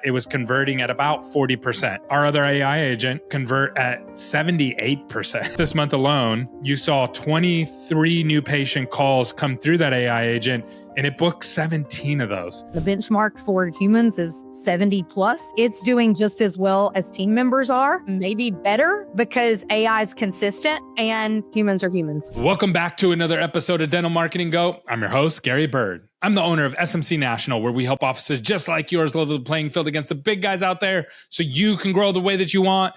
it was converting at about 40%. Our other AI agent convert at 78%. This month alone, you saw 23 new patient calls come through that AI agent, and it booked 17 of those. The benchmark for humans is 70 plus. It's doing just as well as team members are, maybe better, because AI is consistent and humans are humans. Welcome back to another episode of Dental Marketing Go. I'm your host, Gary Bird. I'm the owner of SMC National, where we help offices just like yours level the playing field against the big guys out there so you can grow the way that you want.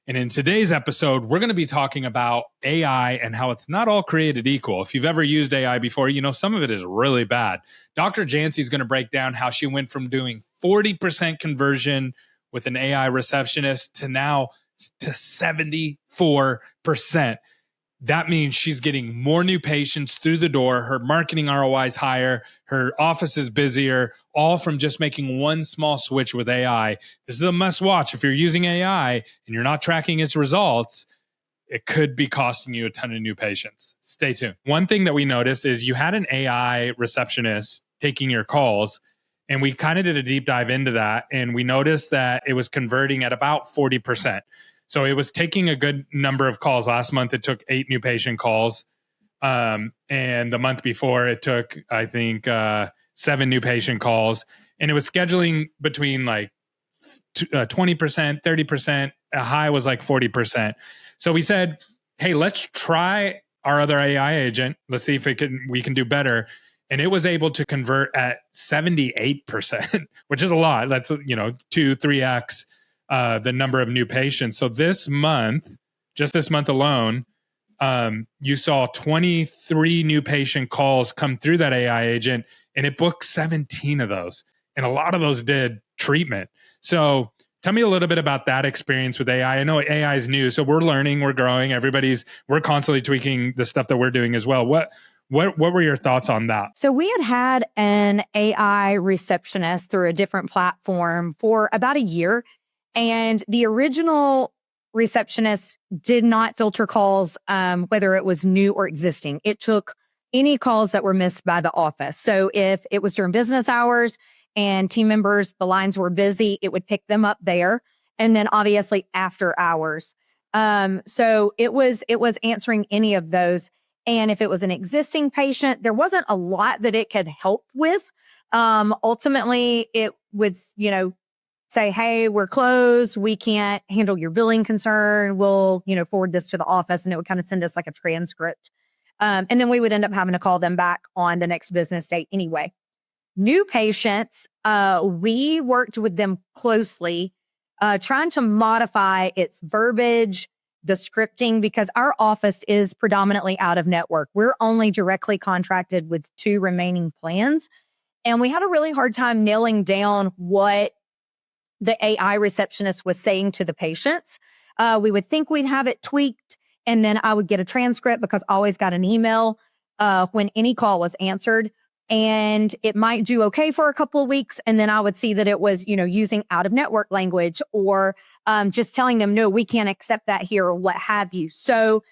And in today's episode, we're going to be talking about AI and how it's not all created equal. If you've ever used AI before, you know some of it is really bad. Dr. Jancy is going to break down how she went from doing 40% conversion with an AI receptionist to now to 74%. That means she's getting more new patients through the door. Her marketing ROI is higher. Her office is busier, all from just making one small switch with AI. This is a must watch. If you're using AI and you're not tracking its results, it could be costing you a ton of new patients. Stay tuned. One thing that we noticed is you had an AI receptionist taking your calls, and we kind of did a deep dive into that. And we noticed that it was converting at about 40%. So it was taking a good number of calls. Last month, it took 8 new patient calls. And the month before, it took, I think, 7 new patient calls. And it was scheduling between like 20%, 30%. A high was like 40%. So we said, hey, let's try our other AI agent. Let's see if we can do better. And it was able to convert at 78%, which is a lot. That's, 2-3x. The number of new patients. So this month, just this month alone, you saw 23 new patient calls come through that AI agent, and it booked 17 of those. And a lot of those did treatment. So tell me a little bit about that experience with AI. I know AI is new, so we're learning, we're growing. We're constantly tweaking the stuff that we're doing as well. What were your thoughts on that? So we had an AI receptionist through a different platform for about a year. And the original receptionist did not filter calls, whether it was new or existing. It took any calls that were missed by the office. So if it was during business hours and team members, the lines were busy, it would pick them up there. And then obviously after hours. So it was answering any of those. And if it was an existing patient, there wasn't a lot that it could help with. Ultimately, it would, say, hey, we're closed. We can't handle your billing concern. We'll, forward this to the office, and it would kind of send us like a transcript. And then we would end up having to call them back on the next business day anyway. New patients, we worked with them closely, trying to modify its verbiage, the scripting, because our office is predominantly out of network. We're only directly contracted with 2 remaining plans. And we had a really hard time nailing down what the AI receptionist was saying to the patients. We would think we'd have it tweaked, and then I would get a transcript because I always got an email when any call was answered, and it might do okay for a couple of weeks. And then I would see that it was, using out of network language or just telling them, no, we can't accept that here or what have you. So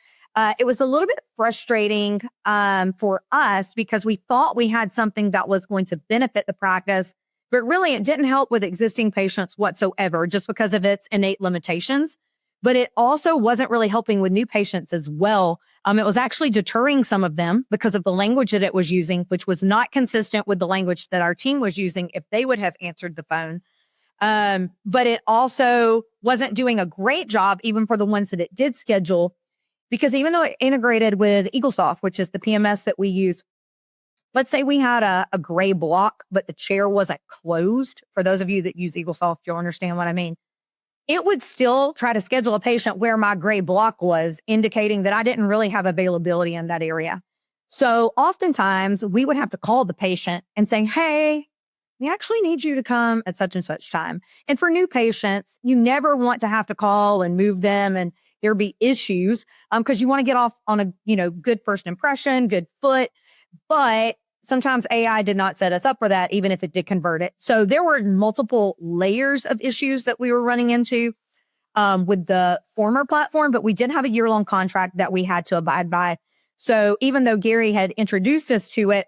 it was a little bit frustrating for us because we thought we had something that was going to benefit the practice. But really, it didn't help with existing patients whatsoever just because of its innate limitations. But it also wasn't really helping with new patients as well. It was actually deterring some of them because of the language that it was using, which was not consistent with the language that our team was using if they would have answered the phone. But it also wasn't doing a great job even for the ones that it did schedule, because even though it integrated with EagleSoft, which is the PMS that we use, let's say we had a gray block, but the chair wasn't closed. For those of you that use EagleSoft, you'll understand what I mean. It would still try to schedule a patient where my gray block was, indicating that I didn't really have availability in that area. So oftentimes we would have to call the patient and say, hey, we actually need you to come at such and such time. And for new patients, you never want to have to call and move them and there be issues because you want to get off on a good first impression, good foot. But sometimes AI did not set us up for that, even if it did convert it. So there were multiple layers of issues that we were running into with the former platform, but we did have a year-long contract that we had to abide by. So even though Gary had introduced us to it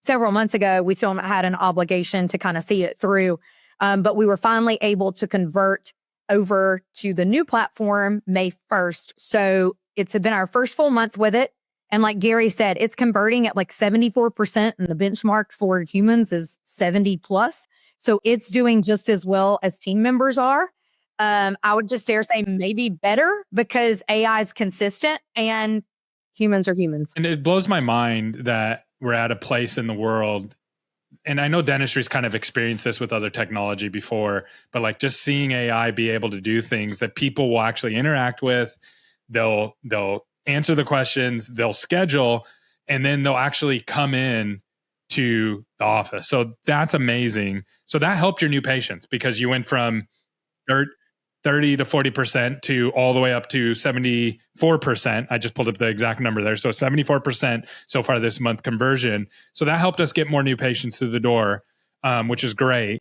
several months ago, we still had an obligation to kind of see it through. But we were finally able to convert over to the new platform May 1st. So it's been our first full month with it. And like Gary said, it's converting at like 74%, and the benchmark for humans is 70 plus. So it's doing just as well as team members are. I would just dare say maybe better, because AI is consistent and humans are humans. And it blows my mind that we're at a place in the world, and I know dentistry's kind of experienced this with other technology before, but like just seeing AI be able to do things that people will actually interact with, they'll answer the questions, they'll schedule, and then they'll actually come in to the office. So that's amazing. So that helped your new patients, because you went from 30 to 40% to all the way up to 74%. I just pulled up the exact number there. So 74% so far this month conversion. So that helped us get more new patients through the door, which is great.